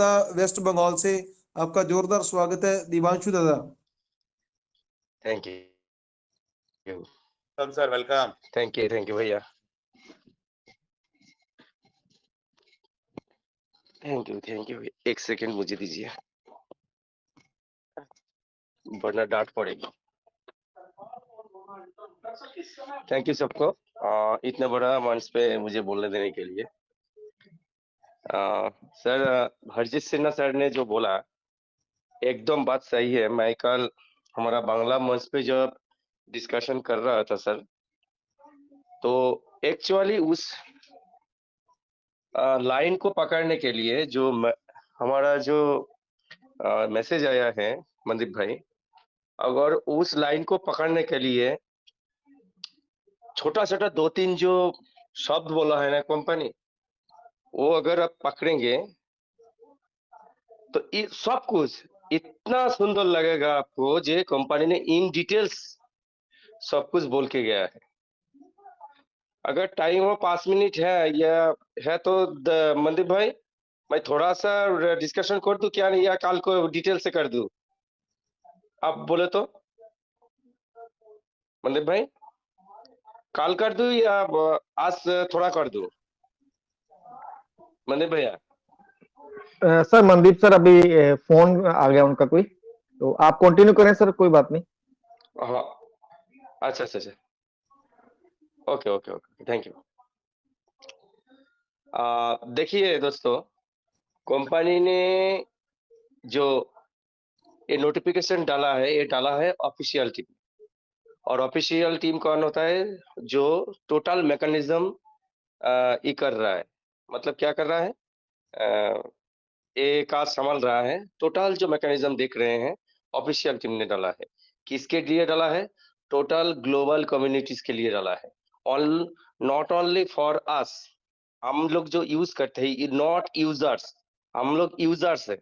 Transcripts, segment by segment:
Waste Bengal से आपका जोरदार स्वागत है दिवांशु दादा। Thank you sir, welcome. Thank you भैया, थैंक यू। एक सेकंड मुझे दीजिए वरना डांट पड़ेगी। थैंक यू सबको इतना बड़ा मंच पे मुझे बोलने देने के लिए। सर हरजीत सिन्हा सर ने जो बोला एकदम बात सही है। मैं कल हमारा बांग्ला मंच पे जब डिस्कशन कर रहा था सर, तो एक्चुअली उस लाइन को पकड़ने के लिए जो हमारा जो मैसेज आया है मनदीप भाई, अगर उस लाइन को पकड़ने के लिए छोटा छोटा 2-3 जो शब्द बोला है ना कंपनी, वो अगर आप पकड़ेंगे तो सब कुछ इतना सुंदर लगेगा आपको। जो कंपनी ने इन डिटेल्स सब कुछ बोल के गया है। अगर टाइम हो 5 मिनट है या है तो मनदीप भाई मैं थोड़ा सा डिस्कशन कर दूं क्या, नहीं या कल को डिटेल से कर दूं? आप बोले तो मनदीप भाई, कल कर दूं या आज थोड़ा कर दूं मनदीप भैया? सर मनदीप सर अभी फोन आ गया उनका कोई, तो आप कंटिन्यू करें सर, कोई बात नहीं। हाँ अच्छा, okay okay okay, thank you. देखिए दोस्तों, कंपनी ने जो ये नोटिफिकेशन डाला है, ये डाला है ऑफिशियल टीम। और ऑफिशियल टीम कौन होता है? जो टोटल मैकेनिज्म ये कर रहा है। मतलब क्या कर रहा है? ये काज संभाल रहा है। टोटल जो मैकेनिज्म देख रहे हैं ऑफिशियल टीम ने डाला है। किसके लिए डाला है? टोटल ग्लोबल कम्युनिटीज के लिए डाला है। नॉट ओनली फॉर अस, हम लोग जो यूज करते हैं, नॉट यूजर्स, हम लोग यूजर्स है।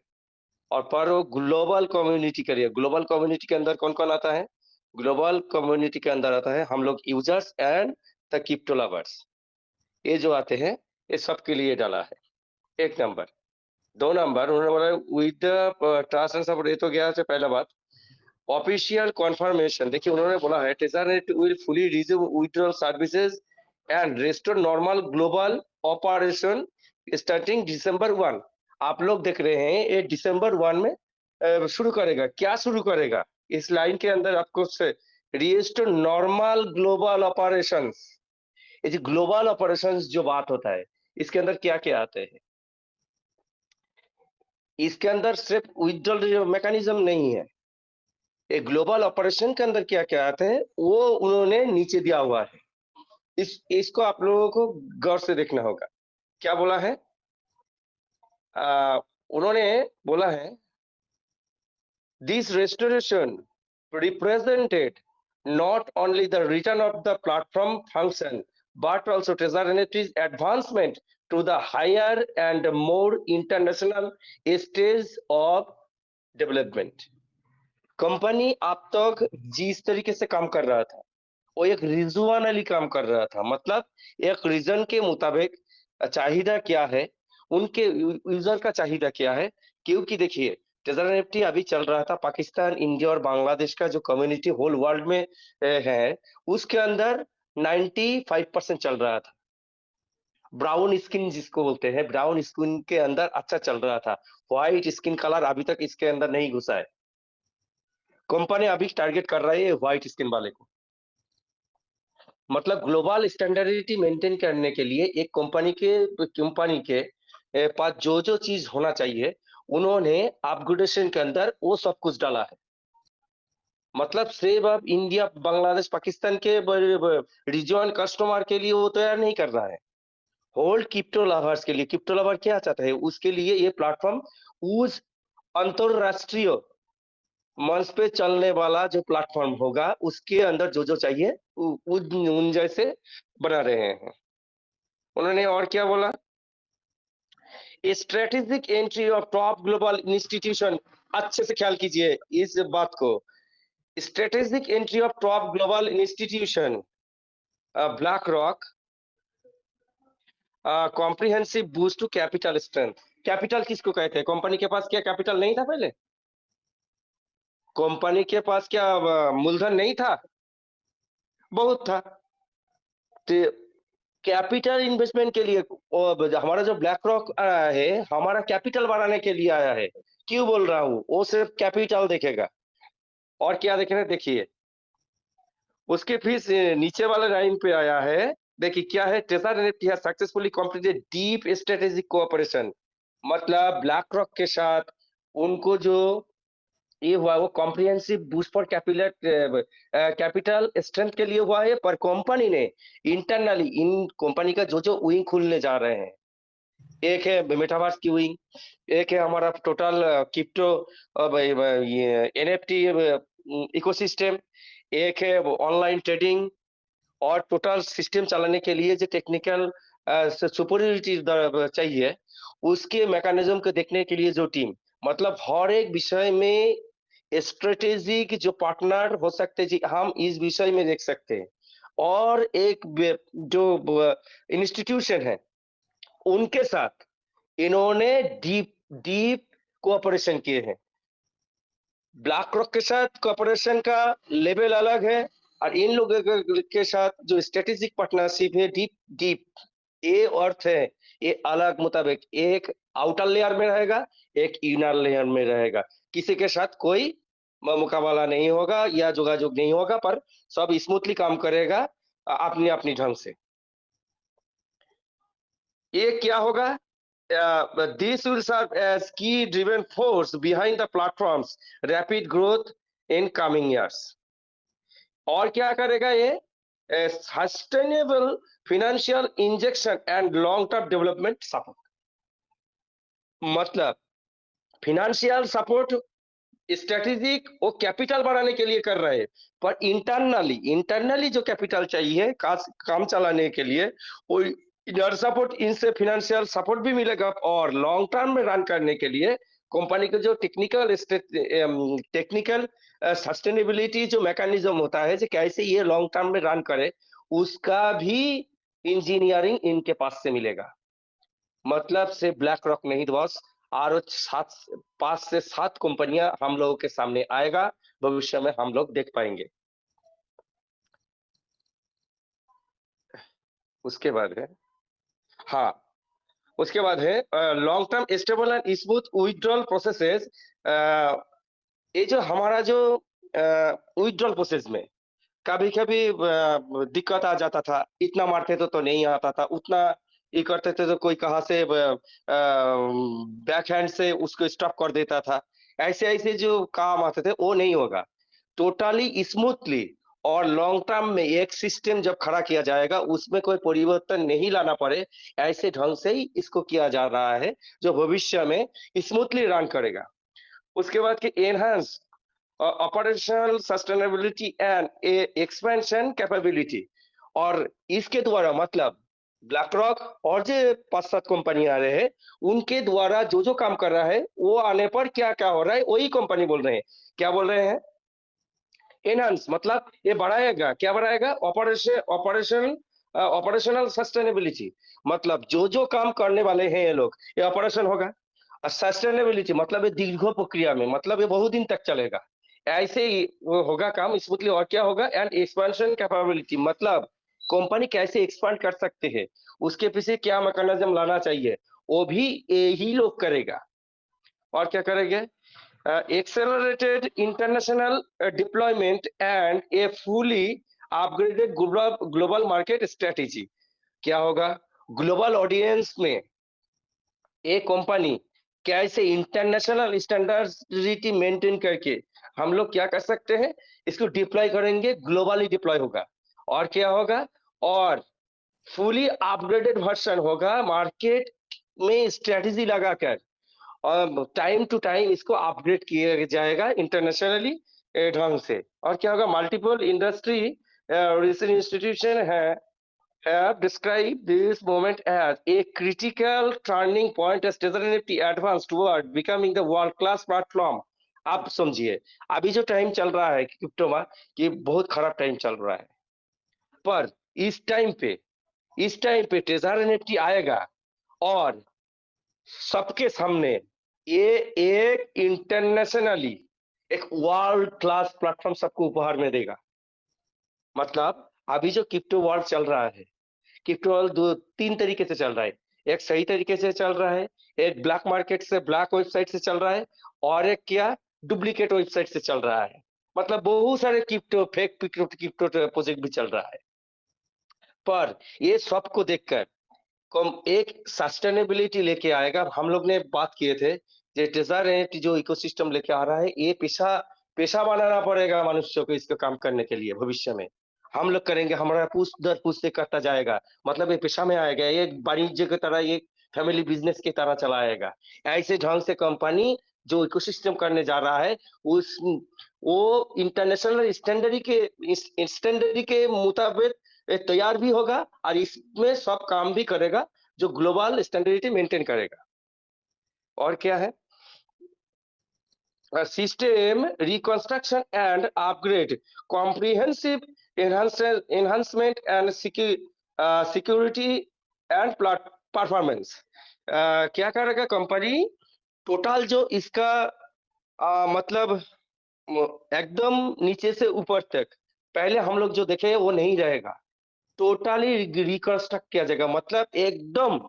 और पर वो ग्लोबल कम्युनिटी के लिए। ग्लोबल कम्युनिटी के अंदर कौन कौन आता है? ग्लोबल कम्युनिटी के अंदर आता है हम लोग users and the crypto lovers. ये जो आते हैं ये सब के लिए डाला है। एक नंबर। 2 नंबर, उन्होंने बोला विद ट्रस्ट एंड सपोर्ट। ये तो गया है पहला बात। ऑफिशियल कॉन्फर्मेशन, देखिए उन्होंने बोला है टेजरनेट will fully resume withdrawal services and restore normal global operation starting December 1। आप लोग देख रहे हैं ये December 1 में शुरू करेगा। क्या शुरू करेगा? इस लाइन के अंदर आपको रिस्टोर नॉर्मल ग्लोबल ऑपरेशंस। ये जो ग्लोबल ऑपरेशंस जो बात होता है, इसके अंदर क्या क्या आते हैं? इसके अंदर सिर्फ विथड्रॉल मैकेनिज्म नहीं है। एक ग्लोबल ऑपरेशन के अंदर क्या क्या आते हैं वो उन्होंने नीचे दिया हुआ है। इसको आप लोगों को गौर से देखना होगा। क्या बोला है? उन्होंने बोला है this restoration represented not only the return of the platform function but also TreasuryNet's advancement to the higher and more international stage of development। Company अब तक जिस तरीके से काम कर रहा था वो एक रिजवानली काम कर रहा था। मतलब एक रीजन के मुताबिक चाहिदा क्या है, उनके यूजर का चाहिदा क्या है। क्योंकि देखिए TreasuryNet अभी चल रहा था पाकिस्तान, इंडिया और बांग्लादेश का जो कम्युनिटी होल वर्ल्ड में है, उसके अंदर 95% चल रहा था। ब्राउन स्किन जिसको बोलते हैं, ब्राउन स्किन के अंदर अच्छा चल रहा था। व्हाइट स्किन कलर अभी तक इसके अंदर नहीं घुसा है। कंपनी अभी टारगेट कर रही है व्हाइट स्किन वाले को। मतलब ग्लोबल स्टैंडर्डिटी मेंटेन करने के लिए एक कंपनी के पास जो जो चीज होना चाहिए उन्होंने अपग्रेडेशन के अंदर वो सब कुछ डाला है। मतलब सिर्फ अब इंडिया, बांग्लादेश, पाकिस्तान के रीजन कस्टमर के लिए वो तैयार नहीं कर रहा है, होल क्रिप्टो लवर्स के लिए। क्रिप्टो लवर क्या चाहता है? उसके लिए ये प्लेटफॉर्म उस अंतरराष्ट्रीय मंच पे चलने वाला जो प्लेटफॉर्म होगा उसके अंदर जो जो चाहिए उन जैसे बना रहे हैं। उन्होंने और क्या बोला? Strategic entry of top global institution. अच्छे से ख्याल कीजिए इस बात को। Strategic entry of top global institution, BlackRock, comprehensive boost to capital strength. Capital किसको कहते हैं? कंपनी के पास क्या कैपिटल नहीं था पहले? कंपनी के पास क्या मूलधन नहीं था? बहुत था। तो कैपिटल इन्वेस्टमेंट के लिए हमारा जो ब्लैक रॉक आया है, हमारा कैपिटल बढ़ाने के लिए आया है। क्यों बोल रहा हूँ? वो सिर्फ कैपिटल देखेगा और क्या देखेगा देखिए। उसके फिर से नीचे वाले लाइन पे आया है, देखिए क्या है, Tesla NFT has successfully completed deep strategic cooperation. मतलब ब्लैक रॉक के साथ उनको जो ये हुआ वो comprehensive boost for capital strength के लिए हुआ है, पर कंपनी ने इंटरनली इन कंपनी का जो जो विंग खुलने जा रहे हैं, एक है मेटावर्स की विंग, एक है हमारा टोटल क्रिप्टो ये एनएफटी इकोसिस्टम, एक है ऑनलाइन ट्रेडिंग और टोटल सिस्टम चलाने के लिए जो टेक्निकल सुपरियरिटी चाहिए, उसके मैकेनिज्म को देखने के लिए जो टीम, मतलब हर एक विषय में स्ट्रेटेजिक जो पार्टनर हो सकते हैं जी, हम इस विषय में देख सकते हैं। और एक जो इंस्टीट्यूशन है उनके साथ इन्होंने डीप डीप कोऑपरेशन किए हैं। ब्लैक रॉक के साथ कोऑपरेशन का लेवल अलग है और इन लोगों के साथ जो स्ट्रेटेजिक पार्टनरशिप है डीप डीप, ये अर्थ है ये अलग मुताबिक, एक आउटर लेयर में रहेगा, एक इनर लेयर में रहेगा। किसी के साथ कोई मुकाबला नहीं होगा या जोगाजोग नहीं होगा, पर सब स्मूथली काम करेगा अपनी अपनी ढंग से। ये क्या होगा? This will serve as key driven force behind the platform's rapid growth in coming years. और क्या करेगा ये? Sustainable financial injection and long term development support. मतलब फिनेंशियल सपोर्ट स्ट्रेटेजिक वो कैपिटल बढ़ाने के लिए कर रहे हैं, पर इंटरनली जो कैपिटल चाहिए काम चलाने के लिए वो इनर सपोर्ट, इनसे फिनेंशियल सपोर्ट भी मिलेगा और लॉन्ग टर्म में रन करने के लिए कंपनी के जो टेक्निकल सस्टेनेबिलिटी जो मैकेनिज्म होता है जो कैसे ये लॉन्ग टर्म में रन करे, उसका भी इंजीनियरिंग इनके पास से मिलेगा। मतलब से ब्लैक रॉक नहीं बॉस, और 5 से 7 कंपनियां हम लोगों के सामने आएगा, भविष्य में हम लोग देख पाएंगे। उसके बाद है हाँ, उसके बाद है long term stable and smooth withdrawal processes. ये जो हमारा जो विथड्रॉल प्रोसेस में कभी कभी दिक्कत आ जाता था, इतना मारते तो नहीं आता था, उतना ये करते थे तो कोई कहाँ से बैक हैंड से उसको स्टॉप कर देता था। ऐसे ऐसे जो काम आते थे वो नहीं होगा, टोटली स्मूथली और लॉन्ग टर्म में एक सिस्टम जब खड़ा किया जाएगा उसमें कोई परिवर्तन नहीं लाना पड़े, ऐसे ढंग से ही इसको किया जा रहा है जो भविष्य में स्मूथली रन करेगा। उसके बाद की enhance operational sustainability and expansion capability, और इसके द्वारा मतलब ब्लैक रॉक और जो 5-7 कंपनी आ रहे हैं उनके द्वारा जो जो काम कर रहा है वो आने पर क्या क्या हो रहा है वही कंपनी बोल रहे हैं। क्या बोल रहे हैं? एनहांस मतलब ये बढ़ाएगा, क्या बढ़ाएगा? ऑपरेशनल सस्टेनेबिलिटी, मतलब जो जो काम करने वाले हैं ये लोग, ये ऑपरेशन होगा। और सस्टेनेबिलिटी मतलब ये दीर्घ प्रक्रिया में, मतलब ये बहुत दिन तक चलेगा, ऐसे ही वो होगा काम स्मूथली। और क्या होगा? एंड एक्सपेंशन कैपेबिलिटी, मतलब कंपनी कैसे एक्सपांड कर सकते हैं, उसके पीछे क्या मैकेनिज्म लाना चाहिए, वो भी यही लोग करेगा। और क्या करेंगे? Accelerated international deployment and a fully upgraded global market strategy। क्या होगा? ग्लोबल ऑडियंस में एक कंपनी कैसे इंटरनेशनल स्टैंडर्डिटी मेंटेन करके हम लोग क्या कर सकते हैं, इसको डिप्लॉय करेंगे, ग्लोबली डिप्लॉय होगा। और क्या होगा? और फुली अपग्रेडेड वर्जन होगा, मार्केट में स्ट्रेटेजी लगाकर और टाइम टू टाइम इसको अपग्रेड किया जाएगा इंटरनेशनली ढंग से। और क्या होगा? Multiple industry research institution have described this moment as a critical turning point as Tether NFT advanced toward becoming the world class platform। आप समझिए अभी जो टाइम चल रहा है क्रिप्टो में, ये बहुत खराब टाइम चल रहा है, पर इस टाइम पे टेजर एनएफटी आएगा और सबके सामने ये एक इंटरनेशनली एक वर्ल्ड क्लास प्लेटफॉर्म सबको उपहार में देगा। मतलब अभी जो क्रिप्टो वर्ल्ड चल रहा है, क्रिप्टो वर्ल्ड दो तीन तरीके से चल रहा है। एक सही तरीके से चल रहा है, एक ब्लैक मार्केट से ब्लैक वेबसाइट से चल रहा है, और एक क्या डुप्लीकेट वेबसाइट से चल रहा है। मतलब बहुत सारे क्रिप्टो फेक क्रिप्टो प्रोजेक्ट भी चल रहा है। पर ये सबको देखकर कम एक सस्टेनेबिलिटी लेके आएगा। हम लोग ने बात किए थे ये टेजर जो इकोसिस्टम लेके आ रहा है, ये पेशा पेशा बनाना पड़ेगा मनुष्य को इसका काम करने के लिए। भविष्य में हम लोग करेंगे, हमारा पूछ दर पूछ से करता जाएगा। मतलब ये पेशा में आएगा, ये वाणिज्य की तरह, ये फैमिली बिजनेस की तरह चलाएगा। ऐसे ढंग से कंपनी जो इकोसिस्टम करने जा रहा है, उस वो इंटरनेशनल स्टैंडर्ड के मुताबिक ये तैयार भी होगा और इसमें सब काम भी करेगा जो ग्लोबल स्टैंडर्ड मेंटेन करेगा। और क्या है, system reconstruction and upgrade, comprehensive enhancement and security and performance. क्या करेगा कंपनी, टोटल जो इसका मतलब एकदम नीचे से ऊपर तक पहले हम लोग जो देखे वो नहीं रहेगा, टोटली रिकंस्ट्रक्ट किया जाएगा। मतलब एकदम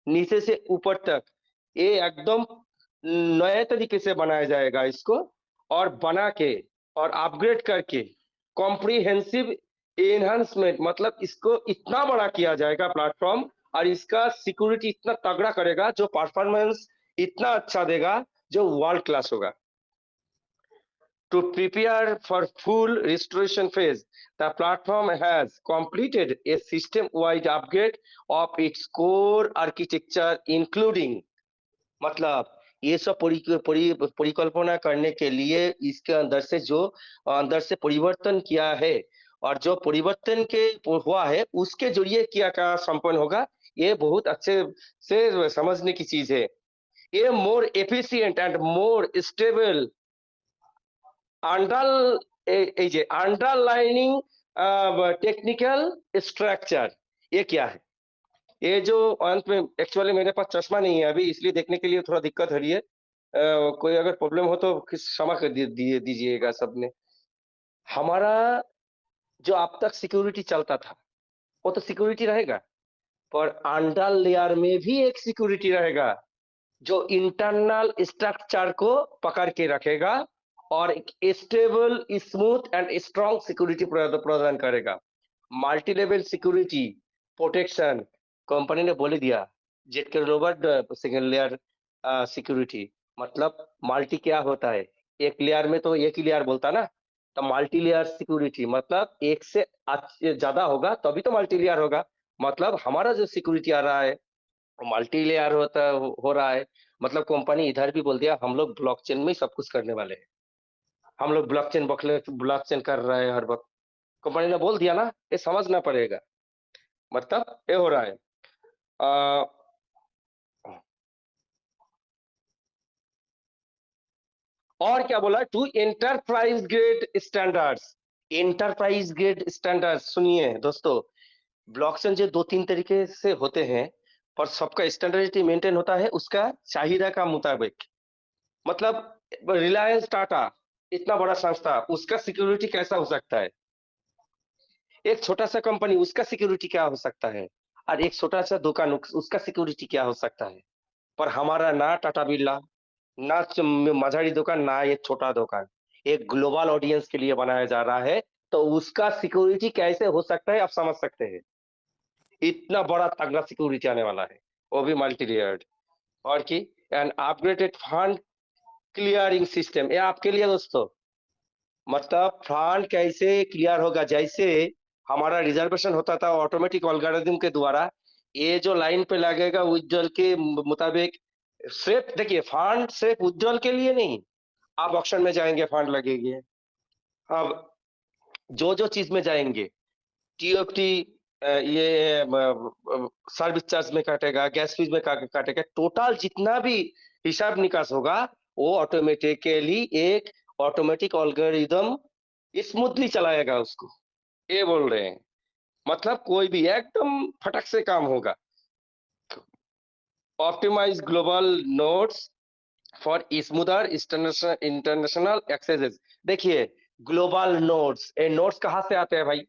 नीचे से ऊपर तक ये एकदम नए तरीके से बनाया जाएगा इसको, और बना के और अपग्रेड करके कॉम्प्रिहेंसिव एनहांसमेंट, मतलब इसको इतना बड़ा किया जाएगा प्लेटफॉर्म, और इसका सिक्योरिटी इतना तगड़ा करेगा, जो परफॉर्मेंस इतना अच्छा देगा जो वर्ल्ड क्लास होगा। To prepare for full restoration phase, the platform has completed a system-wide upgrade of its core architecture, including, मतलब ये सब परिकल्पना करने के लिए इसके अंदर से जो अंदर से परिवर्तन किया है, और जो परिवर्तन के हुआ है उसके जरिए क्या क्या संपन्न होगा, ये बहुत अच्छे से समझने की चीज है। ये more efficient and more stable এই যে अंडरलाइनिंग टेक्निकल स्ट्रक्चर, ये क्या है? ये जो अंत में एक्चुअली मेरे पास चश्मा नहीं है अभी, इसलिए देखने के लिए थोड़ा दिक्कत हो रही है। कोई अगर प्रॉब्लम हो तो क्षमा कर दीजिएगा सबने। हमारा जो अब तक सिक्योरिटी चलता था वो तो सिक्योरिटी रहेगा, पर अंडर लेयर में भी एक सिक्योरिटी रहेगा जो इंटरनल स्ट्रक्चर को पकड़ के रखेगा और एक stable smooth and strong security प्रदान करेगा। Multi level security protection, company ने बोल ही दिया जेट के रोबोट सिंगल लेयर सिक्योरिटी। मतलब मल्टी क्या होता है, एक लेयर में तो एक ही लेयर बोलता ना, तो मल्टी लेयर सिक्योरिटी मतलब एक से ज्यादा होगा तभी तो मल्टी लेयर होगा। मतलब हमारा जो सिक्योरिटी आ रहा है मल्टी लेयर हो रहा है। मतलब कंपनी इधर भी बोल दिया हम लोग ब्लॉकचेन में ही सब कुछ करने वाले हैं, हम लोग ब्लॉकचेन कर रहे हैं हर वक्त। कंपनी ने बोल दिया ना, ये समझना पड़ेगा। मतलब ये हो रहा है। आ, और क्या बोला, to enterprise grade standards. Enterprise grade standard सुनिए दोस्तों, ब्लॉकचेन जो दो तीन तरीके से होते हैं, पर सबका स्टैंडर्डिटी मेंटेन होता है उसका चाहिए का मुताबिक। मतलब रिलायंस टाटा इतना बड़ा संस्था, उसका सिक्योरिटी कैसा हो सकता है? एक छोटा सा कंपनी उसका सिक्योरिटी क्या हो सकता है? और एक छोटा सा दुकान उसका सिक्योरिटी क्या हो सकता है? पर हमारा ना टाटा बिरला, ना मझारी दुकान, ना ये छोटा दुकान, एक ग्लोबल ऑडियंस के लिए बनाया जा रहा है, तो उसका सिक्योरिटी कैसे हो सकता है आप समझ सकते हैं। इतना बड़ा तगड़ा सिक्योरिटी आने वाला है, वो भी मल्टी लेयर्ड। और की an upgraded fund clearing system, ये आपके लिए दोस्तों। मतलब फंड कैसे क्लियर होगा, जैसे हमारा रिजर्वेशन होता था ऑटोमेटिक एल्गोरिथम के द्वारा, ये जो लाइन पे लगेगा उज्जवल के मुताबिक। सिर्फ देखिए फंड सिर्फ उज्जवल के लिए नहीं, आप ऑक्शन में जाएंगे फंड लगेगी। अब जो जो चीज में जाएंगे, टीओएफटी ये सर्विस चार्ज में काटेगा, गैस फीस में काटेगा, टोटल जितना भी हिसाब निकास होगा वो ऑटोमेटिकली एक ऑटोमेटिक एल्गोरिदम स्मूथली चलाएगा उसको, ये बोल रहे हैं। मतलब कोई भी एकदम फटक से काम होगा। Optimize global nodes for smoother international accesses. देखिए, ग्लोबल नोड्स, ये नोड्स कहाँ से आते हैं भाई?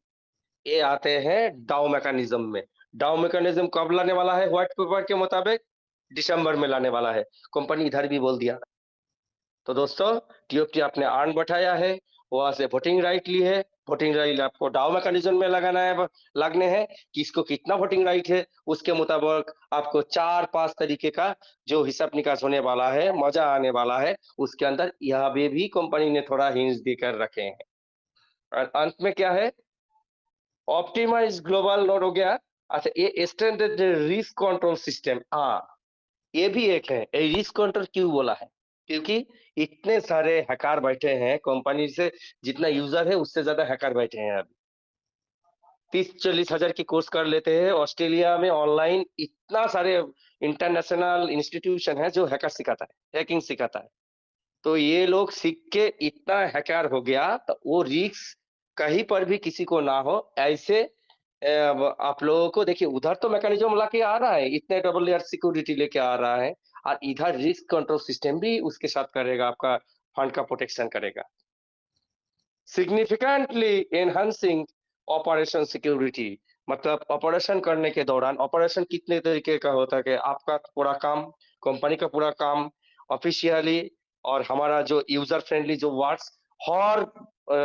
ये आते हैं डाउ मैकेनिज्म में। डाउ मैकेनिज्म कब लाने वाला है व्हाइट पेपर के मुताबिक? दिसंबर में लाने वाला है। कंपनी इधर भी बोल दिया। तो दोस्तों, टीओटी आपने अर्न बैठाया है, वहां से वोटिंग राइट ली है। वोटिंग राइट आपको डाउ मैकेनिज्म में लगाना है, लगने हैं। किसको कितना वोटिंग राइट है, उसके मुताबिक आपको 4-5 तरीके का जो हिसाब निकास होने वाला है, मजा आने वाला है। उसके अंदर यहाँ पे भी कंपनी ने थोड़ा हिंट्स देकर रखे हैं। और अंत में क्या है? ऑप्टिमाइज ग्लोबल नोड हो गया। अच्छा, ये एक्सटेंडेड रिस्क कंट्रोल सिस्टम, हाँ, ये भी एक है। ये रिस्क कंट्रोल क्यों बोला है? क्योंकि इतने सारे हैकर बैठे हैं कंपनी से, जितना यूजर है उससे ज्यादा हैकर बैठे हैं अभी। 30-40 हजार की कोर्स कर लेते हैं ऑस्ट्रेलिया में ऑनलाइन। इतना सारे इंटरनेशनल इंस्टीट्यूशन है जो हैकर सिखाता है, हैकिंग सिखाता है। तो ये लोग सीख के इतना हैकर हो गया, तो वो रिस्क कहीं पर भी किसी को ना हो ऐसे। आप लोगों को देखिए, उधर तो मैकेनिज्म लाके आ रहा है, इतने डबल लेयर सिक्योरिटी लेके आ रहा है, और इधर रिस्क कंट्रोल सिस्टम भी उसके साथ करेगा, आपका फंड का प्रोटेक्शन करेगा। सिग्निफिकेंटली एनहांसिंग ऑपरेशन सिक्योरिटी, मतलब ऑपरेशन करने के दौरान, ऑपरेशन कितने तरीके का होता है कि आपका पूरा काम, कंपनी का पूरा काम ऑफिशियली, और हमारा जो यूजर फ्रेंडली जो वर्ड्स, हर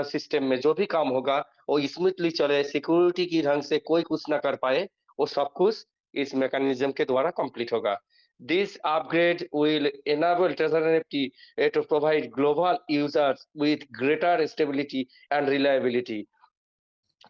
सिस्टम में जो भी काम होगा वो स्मूथली चले, सिक्योरिटी की ढंग से कोई कुछ ना कर पाए, वो सब कुछ इस मैकेनिज्म के द्वारा कंप्लीट होगा। This upgrade will enable Trezor NFT to provide global users with greater stability and reliability।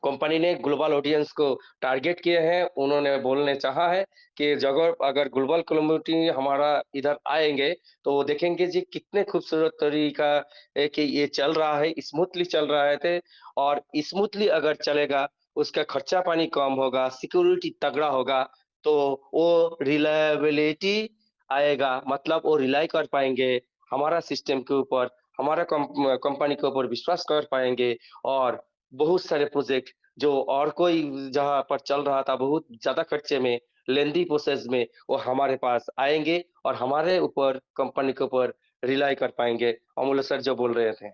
Company ने ग्लोबल ऑडियंस को टारगेट किए हैं। उन्होंने बोलने चाहा है कि जगह अगर ग्लोबल कम्युनिटी हमारा इधर आएंगे, तो वो देखेंगे जी कितने खूबसूरत तरीका है कि ये चल रहा है, स्मूथली चल रहा है थे। और स्मूथली अगर चलेगा, उसका खर्चा पानी कम होगा, सिक्योरिटी तगड़ा होगा, तो वो रिलायबिलिटी आएगा, मतलब वो रिलाई कर पाएंगे हमारा सिस्टम के ऊपर, हमारा कंपनी के ऊपर विश्वास कर पाएंगे। और बहुत सारे प्रोजेक्ट जो और कोई जहाँ पर चल रहा था बहुत ज्यादा खर्चे में, लेंदी प्रोसेस में, वो हमारे पास आएंगे और हमारे ऊपर, कंपनी के ऊपर रिलाई कर पाएंगे। अमूल्य सर जो बोल रहे थे,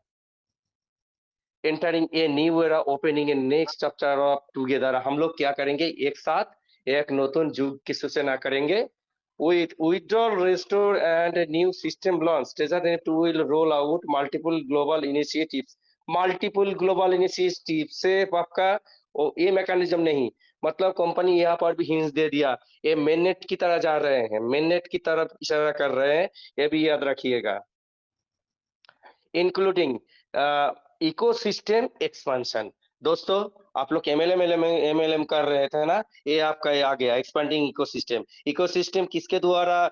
entering a new era, opening A next chapter of together. हम लोग क्या करेंगे? एक साथ एक नूतन युग की सूचना करेंगे। With withdrawal, restore, and a new system launch, TreasureNet will roll out multiple global initiatives। Multiple global initiative से आपका ये मैकेनिज्म नहीं, मतलब कंपनी यहाँ पर भी हिंस दे दिया, ये मेननेट की तरह जा रहे हैं, मेननेट की तरफ इशारा कर रहे हैं, ये भी याद रखिएगा। Including ecosystem expansion. दोस्तों, आप लोग एमएलएम कर रहे थे ना, ये आपका ये आ गया एक्सपेंडिंग इकोसिस्टम। इकोसिस्टम किसके द्वारा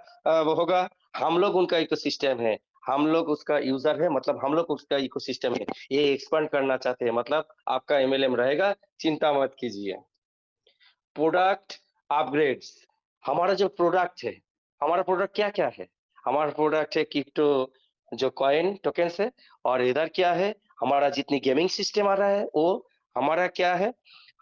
वो होगा? हम लोग उनका इकोसिस्टम है, हम लोग उसका यूजर है, मतलब हम लोग उसका इकोसिस्टम है। ये एक्सपेंड करना चाहते हैं, मतलब आपका एमएलएम रहेगा, चिंता मत कीजिए। प्रोडक्ट अपग्रेड्स, हमारा जो प्रोडक्ट है, हमारा प्रोडक्ट क्या क्या है? हमारा प्रोडक्ट है क्रिप्टो जो कॉइन टोकन्स है। और इधर क्या है? हमारा जितनी गेमिंग सिस्टम आ रहा है वो हमारा क्या है?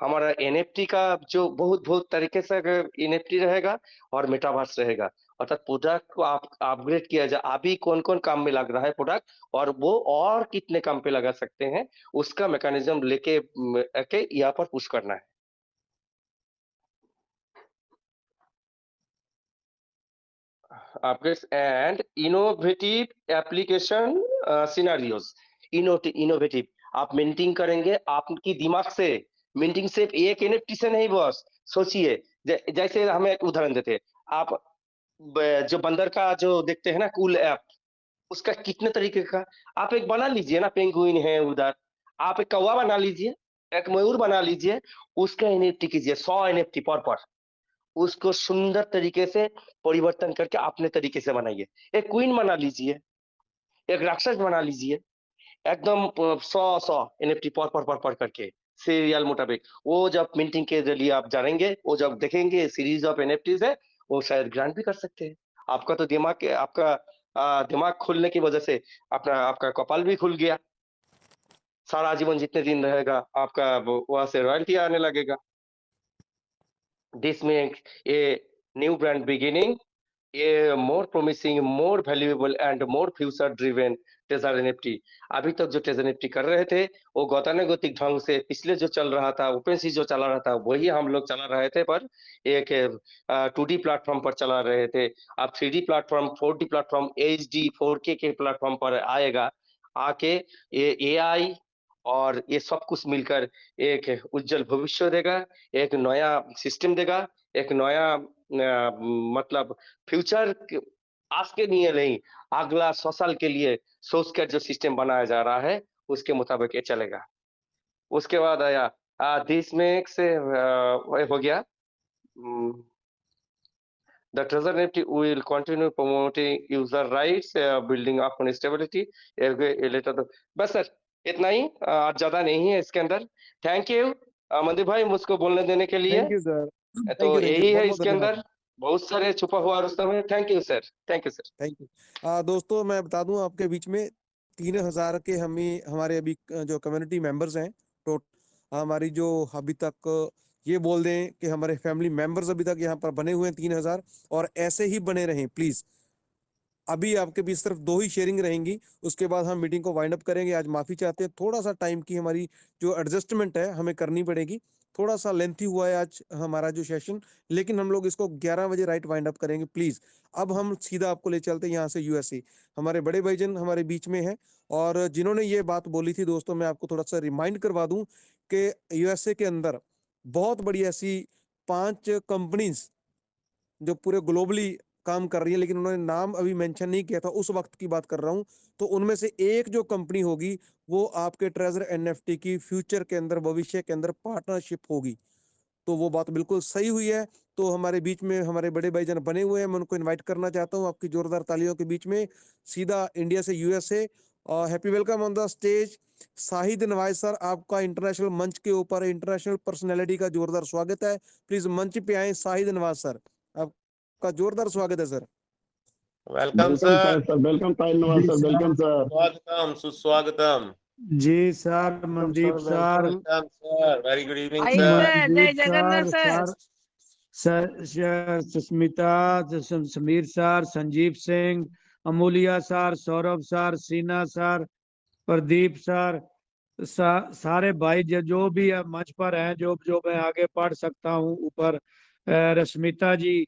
हमारा एनएफटी का जो बहुत बहुत तरीके से एनएफटी रहेगा, और मेटावर्स रहेगा। अर्थात प्रोडक्ट को आप अपग्रेड किया जाए, अभी कौन कौन काम में लग रहा है प्रोडक्ट, और वो और कितने काम पे लगा सकते हैं, उसका मैकेनिज्म लेके के यहाँ पर पुश करना है। upgrades and innovative application scenarios। Innovative आप मिंटिंग करेंगे आपकी दिमाग से। मिंटिंग सिर्फ एक एनएफटी से नहीं बॉस, सोचिए। जैसे हमें एक उदाहरण देते हैं, आप जो बंदर का जो देखते हैं ना कूल ऐप, उसका कितने तरीके का आप एक बना लीजिए ना, पेंगुइन है उधर, आप एक कौवा बना लीजिए, एक मयूर बना लीजिए, उसका एनएफटी कीजिए 100 एनएफटी पर, उसको सुंदर तरीके से परिवर्तन करके अपने तरीके से बनाइए। एक क्वीन बना लीजिए, एक राक्षस बना लीजिए, एकदम 100 एनएफटी पर करके सीरियल मुताबिक। वो जब मिंटिंग के लिए आप जानेंगे, वो जब देखेंगे सीरीज ऑफ एनएफटीज है, वो शायद ग्रांट भी कर सकते हैं। आपका तो आपका दिमाग खुलने की वजह से अपना आपका कपाल भी खुल गया। सारा जीवन जितने दिन रहेगा आपका वहां से रॉयल्टी आने लगेगा। This makes a new brand beginning a more promising, more valuable and more future driven treasure NFT. अभी तक जो ट्रेजर एनएफटी कर रहे थे वो गतानुगतिक ढंग से पिछले जो चल रहा था ओपेनसी जो चला रहा था वही हम लोग चला रहे थे, पर एक 2D प्लेटफॉर्म पर चला रहे थे। अब 3D platform, 4D platform, HD 4K के प्लेटफॉर्म पर आएगा। आके ये एआई और ये सब कुछ मिलकर एक उज्जवल भविष्य देगा, एक नया सिस्टम देगा, एक नया मतलब फ्यूचर आज के लिए नहीं, अगला 100 साल के लिए सोचकर जो सिस्टम बनाया जा रहा है उसके मुताबिक ये चलेगा। उसके बाद आया दिस मेक्स हो गया। The Treasury Nifty will continue promoting user rights, building up on stability. Later तो बस सर इतना ही, आज ज्यादा नहीं है इसके अंदर। थैंक यू मंदिर भाई मुझको बोलने देने के लिए। थैंक यू सर, तो थैंक यही यू, है बहुत इसके धन्यवाद। अंदर, बहुत सारे छुपा हुआ रुस्तम है। Thank you sir, thank you sir. Thank you. दोस्तों मैं बता दूं आपके बीच में 3000 के हमारे अभी जो कम्युनिटी मेंबर्स हैं, तो हमारी जो अभी तक ये बोल दें कि हमारे फैमिली मेंबर्स अभी तक यहाँ पर बने हुए हैं 3000, और ऐसे ही बने रहें प्लीज। अभी आपके बीच सिर्फ 2 ही शेयरिंग रहेंगी, उसके बाद हम मीटिंग को वाइंड अप करेंगे। आज माफी चाहते हैं, थोड़ा सा टाइम की हमारी जो एडजस्टमेंट है हमें करनी पड़ेगी। थोड़ा सा लेंथी हुआ है आज हमारा जो सेशन, लेकिन हम लोग इसको 11 बजे राइट वाइंड अप करेंगे प्लीज। अब हम सीधा आपको ले चलते हैं यहाँ से यूएसए। हमारे बड़े भाईजन हमारे बीच में है, और जिन्होंने ये बात बोली थी दोस्तों, मैं आपको थोड़ा सा रिमाइंड करवा दूं कि यूएसए के अंदर बहुत बड़ी ऐसी 5 कंपनीज जो पूरे ग्लोबली काम कर रही है, लेकिन उन्होंने नाम अभी मेंशन नहीं किया था, उस वक्त की बात कर रहा हूं। तो उनमें से एक जो कंपनी होगी वो आपके ट्रेजर एनएफटी की फ्यूचर के अंदर, भविष्य के अंदर पार्टनरशिप होगी। तो वो बात बिल्कुल सही हुई है। तो हमारे बीच में हमारे बड़े भाईजान बने हुए हैं, मैं उनको इनवाइट करना चाहता हूं आपकी जोरदार तालियों के बीच में, सीधा इंडिया से यूएसए। और happy welcome on the stage Shahid Nawaz sir, आपका इंटरनेशनल मंच के ऊपर इंटरनेशनल पर्सनैलिटी का जोरदार स्वागत है। प्लीज मंच पे आए शाहिद नवाज सर, आपका जोरदार स्वागत है sir. Welcome sir, welcome Sahil Nawaz sir, welcome sir. स्वागतम सुस्वागतम। जी sir, Mandeep sir, welcome sir, very good evening आइए सर। सर, जय Jagannath sir, sir, Susmita, Sameer sir, Sanjeev Singh, Amulya sir, Saurabh sir, Seena sir, Pradeep sir, सारे भाई जो भी मंच पर हैं, जो मैं आगे पढ़ सकता हूँ ऊपर, रश्मिता जी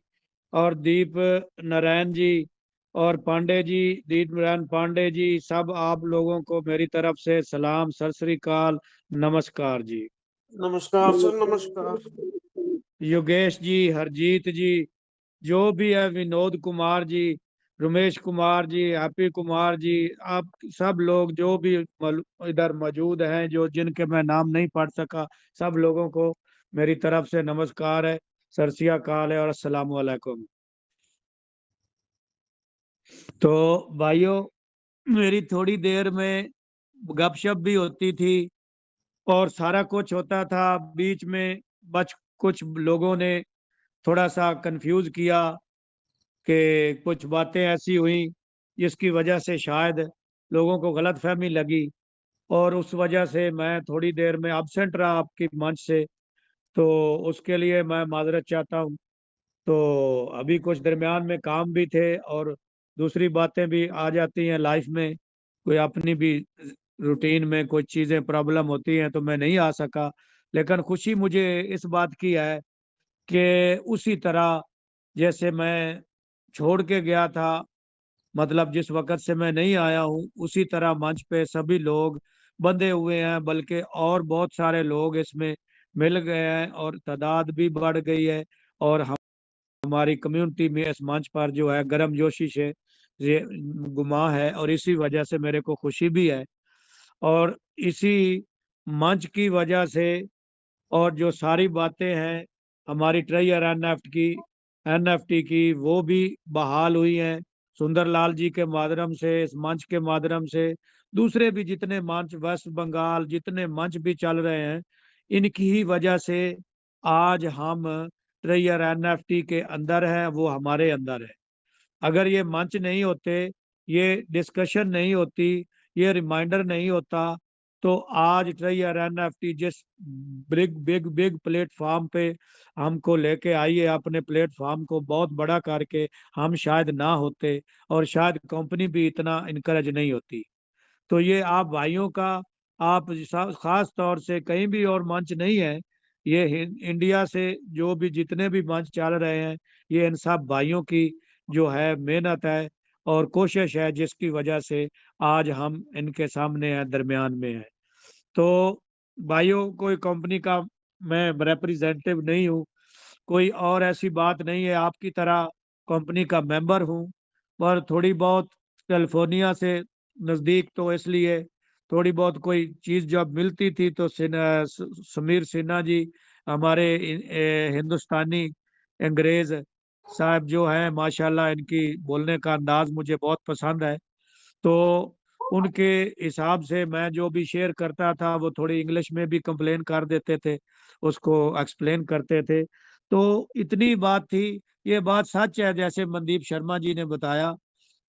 और दीप नारायण जी और पांडे जी, दीप नारायण पांडे जी, सब आप लोगों को मेरी तरफ से सलाम, सत श्री अकाल, नमस्कार जी। नमस्कार सर, नमस्कार। योगेश जी, हरजीत जी, जो भी है, विनोद कुमार जी, रमेश कुमार जी, हैप्पी कुमार जी, आप सब लोग जो भी इधर मौजूद हैं, जो जिनके मैं नाम नहीं पढ़ सका, सब लोगों को मेरी तरफ से नमस्कार है, सत श्री अकाल है और अस्सलाम वालेकुम। तो भाइयों, मेरी थोड़ी देर में गपशप भी होती थी और सारा कुछ होता था, बीच में कुछ लोगों ने थोड़ा सा कंफ्यूज किया कि कुछ बातें ऐसी हुई जिसकी वजह से शायद लोगों को गलतफहमी लगी, और उस वजह से मैं थोड़ी देर में एब्सेंट रहा आपकी मंच से, तो उसके लिए मैं माजरत चाहता हूँ। तो अभी कुछ दरमियान में काम भी थे और दूसरी बातें भी आ जाती हैं लाइफ में, कोई अपनी भी रूटीन में कुछ चीज़ें प्रॉब्लम होती हैं, तो मैं नहीं आ सका। लेकिन खुशी मुझे इस बात की है कि उसी तरह जैसे मैं छोड़ के गया था, मतलब जिस वक्त से मैं नहीं आया हूँ, उसी तरह मंच पे सभी लोग बंधे हुए हैं, बल्कि और बहुत सारे लोग इसमें मिल गए हैं और तादाद भी बढ़ गई है, और हमारी कम्युनिटी में इस मंच पर जो है गर्मजोशी से ये गुमा है, और इसी वजह से मेरे को खुशी भी है। और इसी मंच की वजह से और जो सारी बातें हैं हमारी ट्रेजर एनएफटी की, वो भी बहाल हुई हैं सुंदरलाल जी के माध्यम से, इस मंच के माध्यम से। दूसरे भी जितने मंच वेस्ट बंगाल जितने मंच भी चल रहे हैं, इनकी ही वजह से आज हम ट्रेजर एनएफटी के अंदर है, वो हमारे अंदर है। अगर ये मंच नहीं होते, ये डिस्कशन नहीं होती, ये रिमाइंडर नहीं होता, तो आज ट्रायर एनएफटी जिस बिग बिग बिग प्लेटफॉर्म पे हमको लेके आई है, अपने प्लेटफॉर्म को बहुत बड़ा करके, हम शायद ना होते और शायद कंपनी भी इतना इनकरेज नहीं होती। तो ये आप भाइयों का, आप खास तौर से कहीं भी और मंच नहीं है, ये इंडिया से जो भी जितने भी मंच चल रहे हैं, ये इन सब भाइयों की जो है मेहनत है और कोशिश है, जिसकी वजह से आज हम इनके सामने हैं, दरमियान में हैं। तो भाइयों, कोई कंपनी का मैं रिप्रेजेंटेटिव नहीं हूँ, कोई और ऐसी बात नहीं है, आपकी तरह कंपनी का मेंबर हूँ, पर थोड़ी बहुत कैलिफोर्निया से नज़दीक, तो इसलिए थोड़ी बहुत कोई चीज़ जब मिलती थी तो समीर सिन्हा जी, हमारे हिंदुस्तानी अंग्रेज साहब जो हैं, माशाल्लाह इनकी बोलने का अंदाज मुझे बहुत पसंद है। तो उनके हिसाब से मैं जो भी शेयर करता था, वो थोड़ी इंग्लिश में भी कंप्लेन कर देते थे, उसको एक्सप्लेन करते थे। तो इतनी बात थी। ये बात सच है, जैसे मनदीप शर्मा जी ने बताया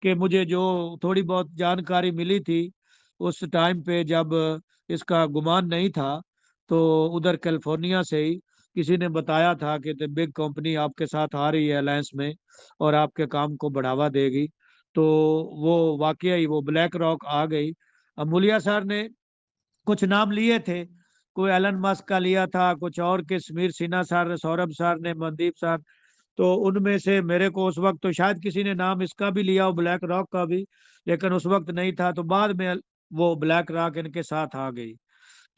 कि मुझे जो थोड़ी बहुत जानकारी मिली थी उस टाइम पे, जब इसका गुमान नहीं था, तो उधर कैलिफोर्निया से ही किसी ने बताया था कि द बिग कंपनी आपके साथ आ रही है अलायंस में और आपके काम को बढ़ावा देगी। तो वो वाकई ही वो ब्लैक रॉक आ गई। अमूलिया सर ने कुछ नाम लिए थे, कोई एलन मस्क का लिया था, कुछ और के समीर सिन्हा सर, सौरभ सर ने, मनदीप सर। तो उनमें से मेरे को उस वक्त तो शायद किसी ने नाम इसका भी लिया हो, ब्लैक रॉक का भी, लेकिन उस वक्त नहीं था। तो बाद में वो ब्लैक रॉक इनके साथ आ गई।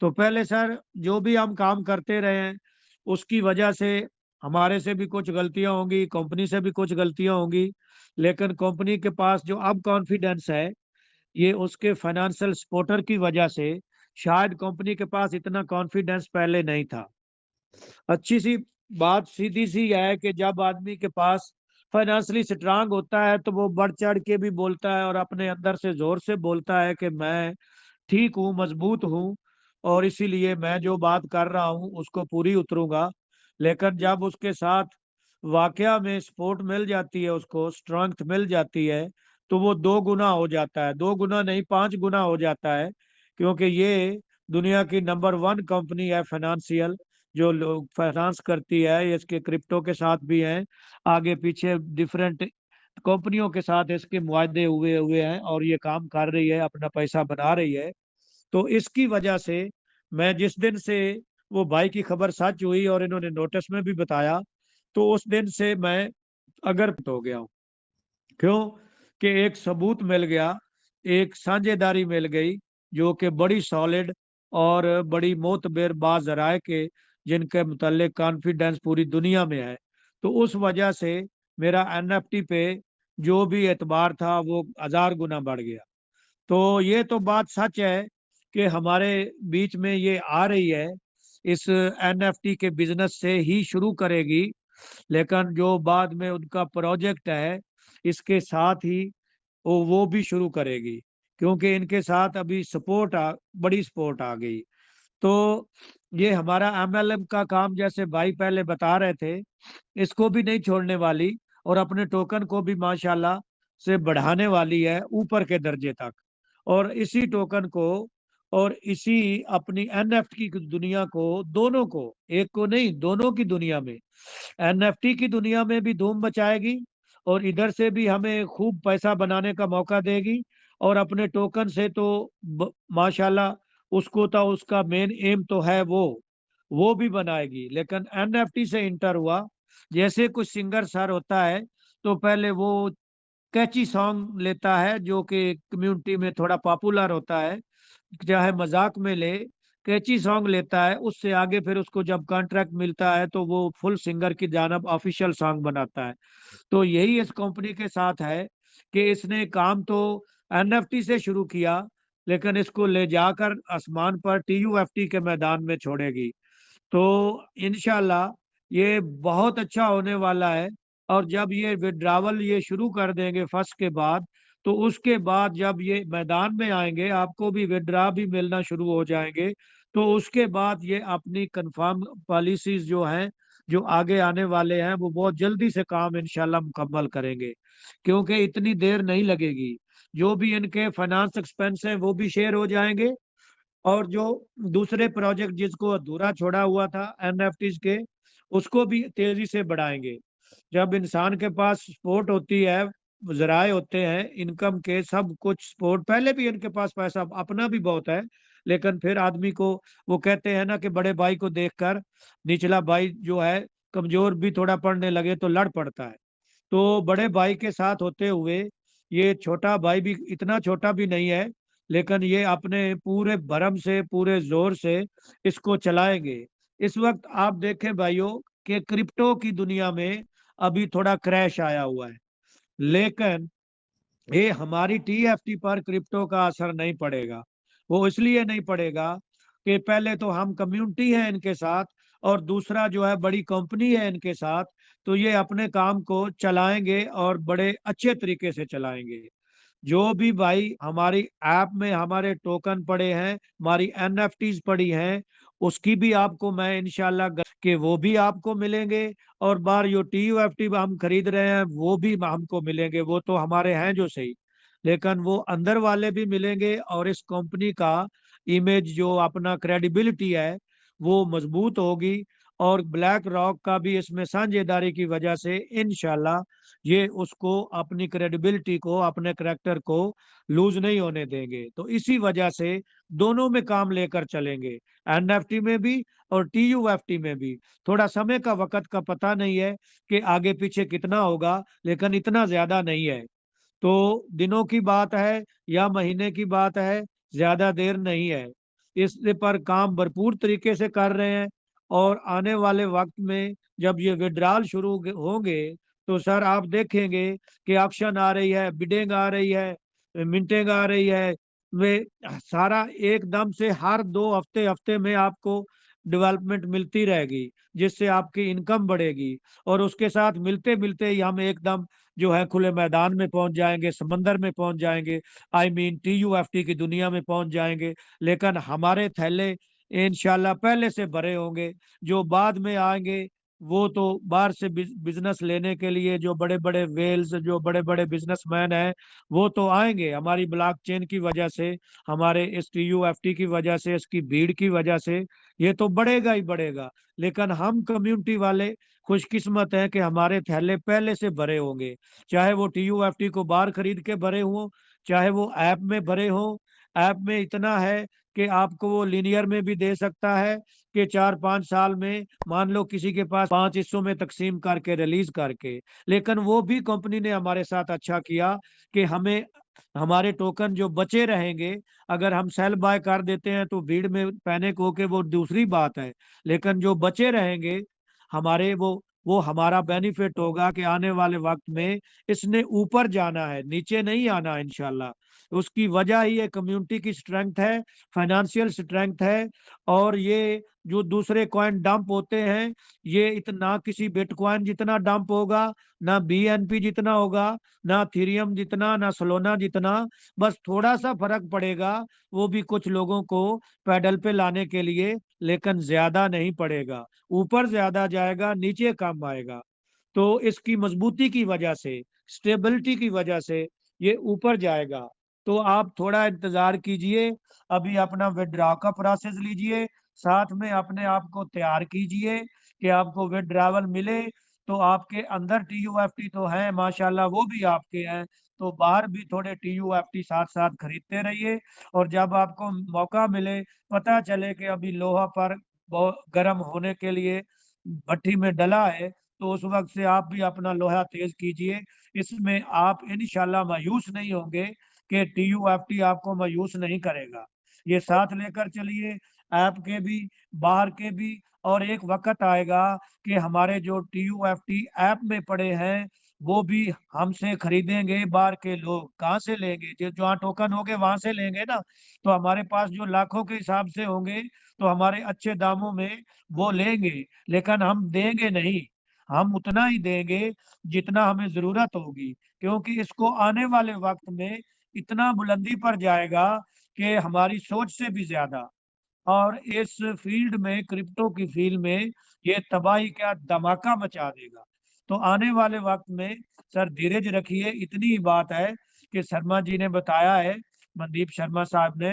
तो पहले सर जो भी हम काम करते रहे हैं, उसकी वजह से हमारे से भी कुछ गलतियां होंगी, कंपनी से भी कुछ गलतियां होंगी, लेकिन कंपनी के पास जो अब कॉन्फिडेंस है, ये उसके फाइनेंशियल सपोर्टर की वजह से। शायद कंपनी के पास इतना कॉन्फिडेंस पहले नहीं था। अच्छी सी बात सीधी सी है कि जब आदमी के पास फाइनेंशियली स्ट्रांग होता है, तो वो बढ़ चढ़ के भी बोलता है और अपने अंदर से जोर से बोलता है कि मैं ठीक हूँ, मजबूत हूँ, और इसीलिए मैं जो बात कर रहा हूँ उसको पूरी उतरूंगा। लेकिन जब उसके साथ वाकया में सपोर्ट मिल जाती है, उसको स्ट्रेंथ मिल जाती है, तो वो दो गुना हो जाता है, दो गुना नहीं, 5 गुना हो जाता है। क्योंकि ये दुनिया की नंबर 1 कंपनी है फाइनेंशियल, जो लोग फाइनेंस करती है। इसके क्रिप्टो के साथ भी हैं, आगे पीछे डिफरेंट कंपनियों के साथ इसके मुआहदे हुए हुए हैं, और ये काम कर रही है, अपना पैसा बना रही है। तो इसकी वजह से मैं जिस दिन से वो भाई की खबर सच हुई और इन्होंने नोटिस में भी बताया, तो उस दिन से मैं अगर हो गया हूँ। क्यों? कि एक सबूत मिल गया, एक साझेदारी मिल गई, जो कि बड़ी सॉलिड और बड़ी मोतबर बाज़राए के, जिनके मुतल्लिक कॉन्फिडेंस पूरी दुनिया में है। तो उस वजह से मेरा एनएफटी पे जो भी एतबार था, वो 1000 गुना बढ़ गया। तो ये तो बात सच है कि हमारे बीच में ये आ रही है, इस एनएफटी के बिजनेस से ही शुरू करेगी, लेकिन जो बाद में उनका प्रोजेक्ट है, इसके साथ ही वो भी शुरू करेगी, क्योंकि इनके साथ अभी बड़ी सपोर्ट आ गई। तो ये हमारा एमएलएम का काम, जैसे भाई पहले बता रहे थे, इसको भी नहीं छोड़ने वाली, और अपने टोकन को भी माशाल्लाह से बढ़ाने वाली है ऊपर के दर्जे तक। और इसी टोकन को और इसी अपनी एनएफटी की दुनिया को, दोनों को, एक को नहीं, दोनों की दुनिया में, एनएफटी की दुनिया में भी धूम मचाएगी, और इधर से भी हमें खूब पैसा बनाने का मौका देगी। और अपने टोकन से तो माशाल्लाह, उसको तो उसका मेन एम तो है वो भी बनाएगी। लेकिन एनएफटी से इंटर हुआ, जैसे कुछ सिंगर सर होता है, तो पहले वो कैची सॉन्ग लेता है जो कि कम्युनिटी में थोड़ा पॉपुलर होता है, चाहे मजाक में ले, कैची सॉन्ग लेता है, उससे आगे फिर उसको जब कॉन्ट्रैक्ट मिलता है, तो वो फुल सिंगर की जानब ऑफिशियल सॉन्ग बनाता है। तो यही इस कंपनी के साथ है कि इसने काम तो एनएफटी से शुरू किया, लेकिन इसको ले जाकर आसमान पर टीयूएफटी के मैदान में छोड़ेगी। तो इंशाल्लाह ये बहुत अच्छा होने वाला है। और जब ये विड्रावल ये शुरू कर देंगे फर्स्ट के बाद, तो उसके बाद जब ये मैदान में आएंगे, आपको भी विड्रा भी मिलना शुरू हो जाएंगे। तो उसके बाद ये अपनी कंफर्म पॉलिसीज जो हैं, जो आगे आने वाले हैं, वो बहुत जल्दी से काम इंशाल्लाह मुकम्मल करेंगे, क्योंकि इतनी देर नहीं लगेगी। जो भी इनके फाइनेंस एक्सपेंस हैं, वो भी शेयर हो जाएंगे, और जो दूसरे प्रोजेक्ट जिसको अधूरा छोड़ा हुआ था एनएफटीज के, उसको भी तेजी से बढ़ाएंगे। जब इंसान के पास सपोर्ट होती है, जराए होते हैं इनकम के, सब कुछ सपोर्ट, पहले भी इनके पास पैसा अपना भी बहुत है, लेकिन फिर आदमी को, वो कहते हैं ना कि बड़े भाई को देखकर निचला भाई जो है कमजोर भी थोड़ा पड़ने लगे तो लड़ पड़ता है। तो बड़े भाई के साथ होते हुए ये छोटा भाई भी इतना छोटा भी नहीं है, लेकिन ये अपने पूरे भरम से, पूरे जोर से इसको चलाएंगे। इस वक्त आप देखें भाइयों कि क्रिप्टो की दुनिया में अभी थोड़ा क्रैश आया हुआ है, लेकिन ये हमारी टीएफटी पर क्रिप्टो का असर नहीं पड़ेगा। वो इसलिए नहीं पड़ेगा कि पहले तो हम कम्युनिटी है इनके साथ, और दूसरा जो है बड़ी कंपनी है इनके साथ, तो ये अपने काम को चलाएंगे और बड़े अच्छे तरीके से चलाएंगे। जो भी भाई हमारी ऐप में हमारे टोकन पड़े हैं, हमारी एनएफटीज पड़ी हैं, उसकी भी आपको मैं इंशाल्लाह कि वो भी आपको मिलेंगे, और बार जो टीयूएफटी हम खरीद रहे हैं वो भी हमको मिलेंगे, वो तो हमारे हैं जो सही, लेकिन वो अंदर वाले भी मिलेंगे, और इस कंपनी का इमेज जो अपना क्रेडिबिलिटी है वो मजबूत होगी। और ब्लैक रॉक का भी इसमें साझेदारी की वजह से इंशाल्लाह ये उसको अपनी क्रेडिबिलिटी को, अपने करेक्टर को लूज नहीं होने देंगे। तो इसी वजह से दोनों में काम लेकर चलेंगे, एनएफटी में भी और टीयूएफटी में भी। थोड़ा समय का, वक्त का पता नहीं है कि आगे पीछे कितना होगा, लेकिन इतना ज्यादा नहीं है। तो दिनों की बात है या महीने की बात है, ज्यादा देर नहीं है। इस पर काम भरपूर तरीके से कर रहे हैं, और आने वाले वक्त में जब ये विड्रॉल शुरू होंगे तो सर आप देखेंगे कि ऑक्शन आ रही है, बिडिंग आ रही है, मिंटिंग आ रही है। वे सारा एकदम से हर 2 हफ्ते हफ्ते में आपको डेवलपमेंट मिलती रहेगी, जिससे आपकी इनकम बढ़ेगी, और उसके साथ मिलते मिलते ही हम एकदम जो है खुले मैदान में पहुंच जाएंगे, समंदर में पहुंच जाएंगे, आई मीन टीयूएफटी की दुनिया में पहुंच जाएंगे। लेकिन हमारे थैले इंशाल्लाह पहले से भरे होंगे। जो बाद में आएंगे वो तो बाहर से बिजनेस लेने के लिए, जो बड़े बड़े वेल्स, जो बड़े बड़े बिजनेसमैन हैं, वो तो आएंगे हमारी ब्लॉकचेन की वजह से, हमारे इस टीयूएफटी की वजह से, इसकी भीड़ की वजह से ये तो बढ़ेगा ही बढ़ेगा। लेकिन हम कम्युनिटी वाले खुशकिस्मत हैं कि हमारे थैले पहले से भरे होंगे, चाहे वो टीयूएफटी को बाहर खरीद के भरे हों, चाहे वो ऐप में भरे हों। ऐप में इतना है कि आपको वो लीनियर में भी दे सकता है कि 4-5 साल में मान लो किसी के पास 5 हिस्सों में तकसीम करके रिलीज करके। लेकिन वो भी कंपनी ने हमारे साथ अच्छा किया कि हमें हमारे टोकन जो बचे रहेंगे, अगर हम सेल बाय कर देते हैं तो भीड़ में पैनिक होके वो दूसरी बात है, लेकिन जो बचे रहेंगे हमारे, वो हमारा बेनिफिट होगा कि आने वाले वक्त में इसने ऊपर जाना है, नीचे नहीं आना इंशाल्लाह। उसकी वजह ही ये कम्युनिटी की स्ट्रेंथ है, फाइनेंशियल स्ट्रेंथ है। और ये जो दूसरे कॉइन डंप होते हैं, ये इतना किसी बिटकॉइन जितना डंप होगा, ना बीएनपी जितना होगा, ना थीरियम जितना, ना सोलोना जितना। बस थोड़ा सा फर्क पड़ेगा, वो भी कुछ लोगों को पैडल पे लाने के लिए, लेकिन ज्यादा नहीं पड़ेगा। ऊपर ज्यादा जाएगा, नीचे कम आएगा। तो इसकी मजबूती की वजह से, स्टेबिलिटी की वजह से ये ऊपर जाएगा। तो आप थोड़ा इंतजार कीजिए, अभी अपना विड्रॉ का प्रोसेस लीजिए, साथ में अपने आप को तैयार कीजिए कि आपको विड्रॉवल मिले तो आपके अंदर टीयूएफटी तो है माशाल्लाह, वो भी आपके हैं, तो बाहर भी थोड़े टीयूएफटी साथ साथ खरीदते रहिए। और जब आपको मौका मिले, पता चले कि अभी लोहा पर बहुत गर्म होने के लिए भट्टी में डला है, तो उस वक्त से आप भी अपना लोहा तेज कीजिए। इसमें आप इंशाल्लाह मायूस नहीं होंगे कि टीयूएफटी आपको मायूस नहीं करेगा। ये साथ लेकर चलिए, ऐप के भी, बाहर के भी। और एक वक्त आएगा कि हमारे जो टीयूएफटी ऐप में पड़े हैं वो भी हमसे खरीदेंगे। बाहर के लोग कहाँ से लेंगे? जो जहाँ टोकन होंगे वहां से लेंगे ना। तो हमारे पास जो लाखों के हिसाब से होंगे तो हमारे अच्छे दामों में वो लेंगे, लेकिन हम देंगे नहीं। हम उतना ही देंगे जितना हमें जरूरत होगी, क्योंकि इसको आने वाले वक्त में इतना बुलंदी पर जाएगा कि हमारी सोच से भी ज्यादा। और इस फील्ड में, क्रिप्टो की फील्ड में, ये तबाही क्या धमाका मचा देगा। तो आने वाले वक्त में सर धीरज रखिए, इतनी ही बात है कि शर्मा जी ने बताया है मनदीप शर्मा साहब ने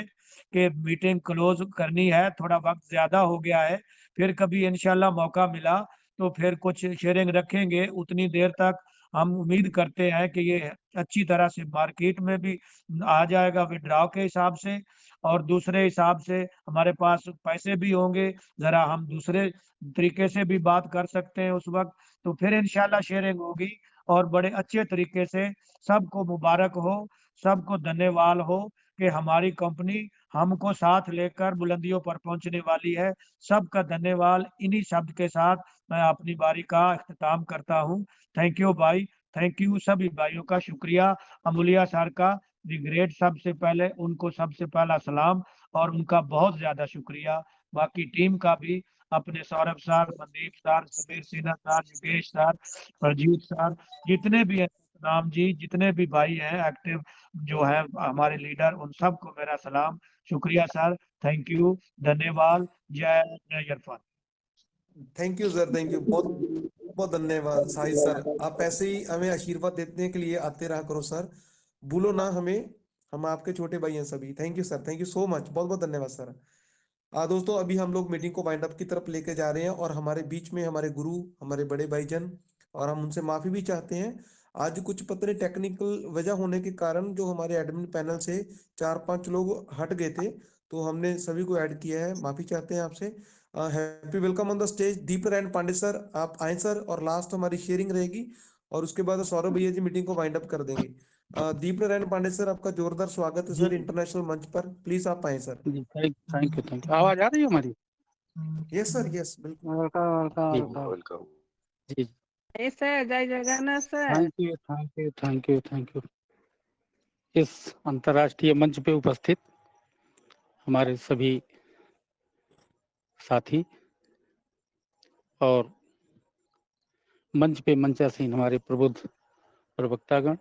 कि मीटिंग क्लोज करनी है, थोड़ा वक्त ज्यादा हो गया है, फिर कभी इंशाल्लाह मौका मिला तो फिर कुछ शेयरिंग रखेंगे। उतनी देर तक हम उम्मीद करते हैं कि ये अच्छी तरह से मार्केट में भी आ जाएगा विड्रॉ के हिसाब से, और दूसरे हिसाब से हमारे पास पैसे भी होंगे, जरा हम दूसरे तरीके से भी बात कर सकते हैं उस वक्त, तो फिर इंशाल्लाह शेयरिंग होगी और बड़े अच्छे तरीके से। सबको मुबारक हो, सबको धन्यवाद हो कि हमारी कंपनी हमको साथ लेकर बुलंदियों पर पहुंचने वाली है। सबका धन्यवाद। इन्हीं शब्द के साथ मैं अपनी बारी का इख्तिताम करता हूँ। थैंक यू भाई, थैंक यू सभी भाइयों का शुक्रिया। अमूलिया सर का दी ग्रेट, सबसे पहले उनको सबसे पहला सलाम और उनका बहुत ज्यादा शुक्रिया। बाकी टीम का भी, अपने Saurabh sir, Mandeep sir, Sameer Sinha sir, Yogesh sir, Prajeet sir, जितने भी हैं, राम जी, जितने भी भाई हैं एक्टिव जो है हमारे लीडर, उन सबको मेरा सलाम, शुक्रिया सर, थैंक यू, धन्यवाद। जय Irfan. Thank you sir, thank you, बहुत बहुत धन्यवाद साहिद सर। आप ऐसे ही हमें आशीर्वाद देने के लिए आते रहा करो सर, भूलो ना हमें, हम आपके छोटे भाई हैं सभी। Thank you sir, thank you so much, बहुत बहुत धन्यवाद सर। दोस्तों, अभी हम लोग मीटिंग को वाइंड अप की तरफ लेके जा रहे हैं और हमारे बीच में हमारे गुरु, हमारे बड़े भाईजन, और हम उनसे माफी भी चाहते हैं। आज कुछ पता नहीं टेक्निकल वजह होने के कारण जो हमारे एडमिन पैनल से 4-5 लोग हट गए थे, तो हमने सभी को ऐड किया है, माफी चाहते हैं आपसे। Happy welcome on the stage दीपर एंड पांडे सर, आप आए सर, और लास्ट हमारी शेयरिंग रहेगी और उसके बाद सौरभ भैया जी मीटिंग को वाइंड अप कर देंगे। दीपर एंड पांडे सर, आपका जोरदार स्वागत है जी सर इंटरनेशनल मंच पर, प्लीज आप आए सर। Ji, thank you. आवाज आ रही है हमारी? यस सर, यस बिल्कुल। वेलकम वेलकम जी वेलकम। वेलकम। जी, Hey sir, जय जगन्नाथ सर। Thank you. इस अंतर्राष्ट्रीय मंच पे उपस्थित हमारे सभी साथी और मंच पे मंचासीन हमारे प्रबुद्ध प्रवक्तागण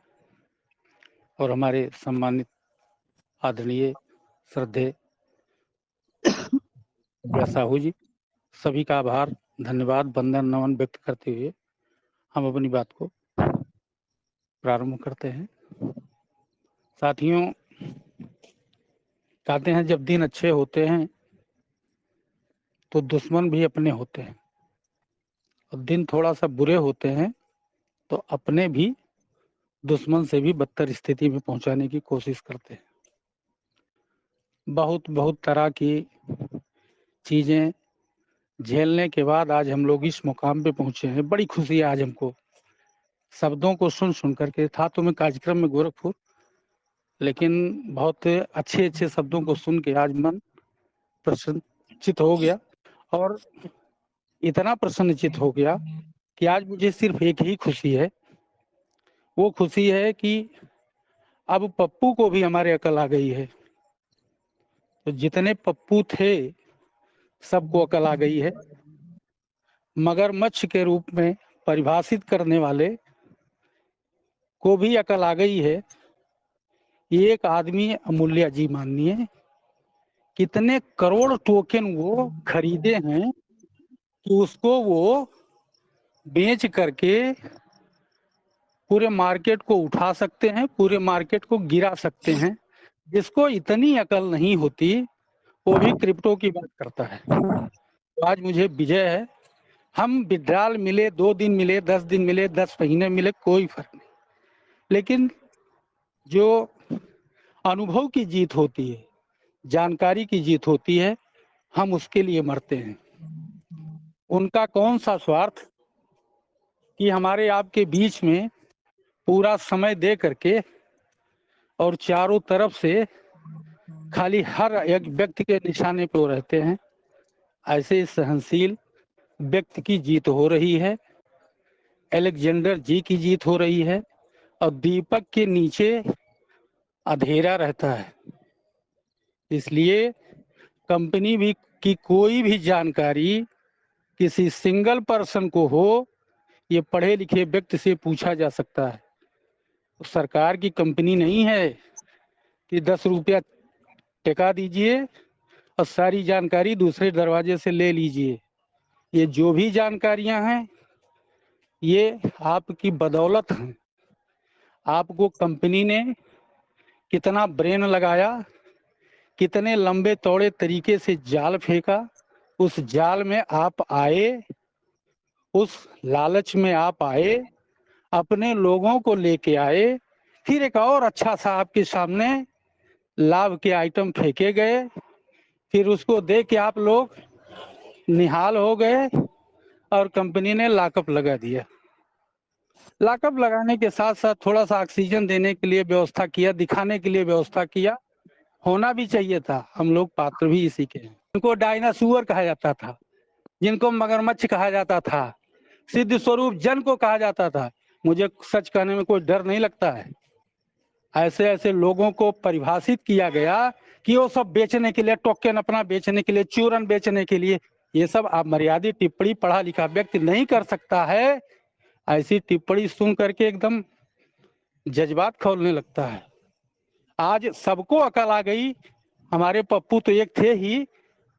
और हमारे सम्मानित आदरणीय श्रद्धेय साहू जी, सभी का आभार, धन्यवाद, वंदन नमन व्यक्त करते हुए हम अपनी बात को प्रारंभ करते हैं। साथियों, कहते हैं जब दिन अच्छे होते हैं तो दुश्मन भी अपने होते हैं, और दिन थोड़ा सा बुरे होते हैं तो अपने भी दुश्मन से भी बदतर स्थिति में पहुंचाने की कोशिश करते हैं। बहुत बहुत तरह की चीजें झेलने के बाद आज हम लोग इस मुकाम पे पहुंचे हैं। बड़ी खुशी है आज हमको, शब्दों को सुन सुन करके। था तो मैं कार्यक्रम में गोरखपुर, लेकिन बहुत अच्छे अच्छे शब्दों को सुन के आज मन प्रसन्नचित हो गया, और इतना प्रसन्नचित हो गया कि आज मुझे सिर्फ एक ही खुशी है। वो खुशी है कि अब पप्पू को भी हमारे अकल आ गई है। तो जितने पप्पू थे सबको अकल आ गई है। मगरमच्छ के रूप में परिभाषित करने वाले को भी अकल आ गई है। ये एक आदमी अमूल्य जी माननीय कितने करोड़ टोकन वो खरीदे हैं कि उसको वो बेच करके पूरे मार्केट को उठा सकते हैं, पूरे मार्केट को गिरा सकते हैं। जिसको इतनी अकल नहीं होती वो भी क्रिप्टो की बात करता है। तो आज मुझे विजय है। हम विड्रॉल मिले, 2 दिन मिले, 10 दिन मिले, 10 महीने मिले, कोई फर्क नहीं, लेकिन जो अनुभव की जीत होती है, जानकारी की जीत होती है, हम उसके लिए मरते हैं। उनका कौन सा स्वार्थ कि हमारे आपके बीच में पूरा समय दे करके और चारों तरफ से खाली हर एक व्यक्ति के निशाने पे वो रहते हैं। ऐसे सहनशील व्यक्ति की जीत हो रही है, अलेक्जेंडर जी की जीत हो रही है, और दीपक के नीचे अंधेरा रहता है। इसलिए कंपनी भी की कोई भी जानकारी किसी सिंगल पर्सन को हो, ये पढ़े लिखे व्यक्ति से पूछा जा सकता है। सरकार की कंपनी नहीं है कि 10 रुपया टिका दीजिए और सारी जानकारी दूसरे दरवाजे से ले लीजिए। ये जो भी जानकारियां हैं ये आपकी बदौलत हैं। आपको कंपनी ने कितना ब्रेन लगाया, कितने लंबे चौड़े तरीके से जाल फेंका, उस जाल में आप आए, उस लालच में आप आए, अपने लोगों को लेके आए, फिर एक और अच्छा सा आपके सामने लाभ के आइटम फेंके गए, फिर उसको देख के आप लोग निहाल हो गए और कंपनी ने लॉकअप लगा दिया। लॉकअप लगाने के साथ साथ थोड़ा सा ऑक्सीजन देने के लिए व्यवस्था किया, दिखाने के लिए व्यवस्था किया, होना भी चाहिए था, हम लोग पात्र भी इसी के हैं। उनको डायनासोर कहा जाता था, जिनको मगरमच्छ कहा जाता था, सिद्ध स्वरूप जन को कहा जाता था। मुझे सच कहने में कोई डर नहीं लगता है। ऐसे ऐसे लोगों को परिभाषित किया गया कि वो सब बेचने के लिए, टोकन अपना बेचने के लिए, चूरन बेचने के लिए, ये सब अमर्यादित टिप्पणी पढ़ा लिखा व्यक्ति नहीं कर सकता है। ऐसी टिप्पणी सुन करके एकदम जज्बात खौलने लगता है। आज सबको अकल आ गई, हमारे पप्पू तो एक थे ही,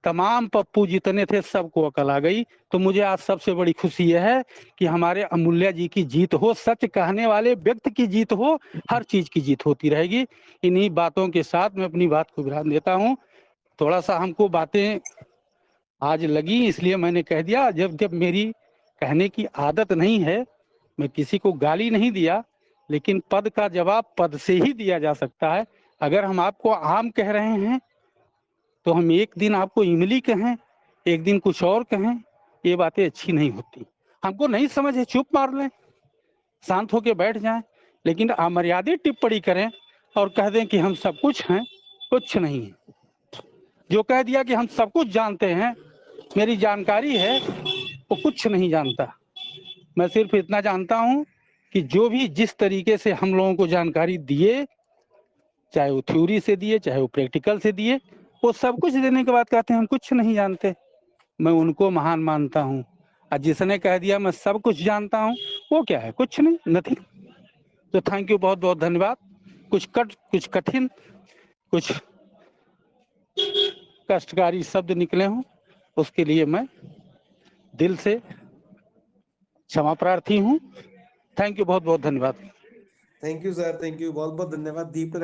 तमाम पप्पू जितने थे सबको अकल आ गई। तो मुझे आज सबसे बड़ी खुशी यह है कि हमारे अमूल्य जी की जीत हो, सच कहने वाले व्यक्ति की जीत हो, हर चीज की जीत होती रहेगी। इन्हीं बातों के साथ मैं अपनी बात को विराम देता हूँ। थोड़ा सा हमको बातें आज लगी इसलिए मैंने कह दिया। जब जब मेरी कहने की आदत नहीं है, मैं किसी को गाली नहीं दिया, लेकिन पद का जवाब पद से ही दिया जा सकता है। अगर हम आपको आम कह रहे हैं तो हम एक दिन आपको इमली कहें, एक दिन कुछ और कहें, ये बातें अच्छी नहीं होती। हमको नहीं समझ है, चुप मार लें, शांत होके बैठ जाएं, लेकिन अमर्यादित टिप्पणी करें और कह दें कि हम सब कुछ हैं, कुछ नहीं है। जो कह दिया कि हम सब कुछ जानते हैं, मेरी जानकारी है, वो कुछ नहीं जानता। मैं सिर्फ इतना जानता हूं कि जो भी जिस तरीके से हम लोगों को जानकारी दिए, चाहे वो थ्योरी से दिए, चाहे वो प्रैक्टिकल से दिए, वो सब कुछ देने के बाद कहते हैं हम कुछ नहीं जानते। मैं उनको महान मानता हूँ। और जिसने कह दिया मैं सब कुछ जानता हूँ, वो क्या है? कुछ नहीं, नथिंग। तो थैंक यू, बहुत बहुत धन्यवाद। कुछ कठिन, कुछ कष्टकारी शब्द निकले हों, उसके लिए मैं दिल से क्षमा प्रार्थी हूँ। थैंक यू, बहुत बहुत धन्यवाद। Thank you sir, thank you, बहुत बहुत धन्यवाद। दीप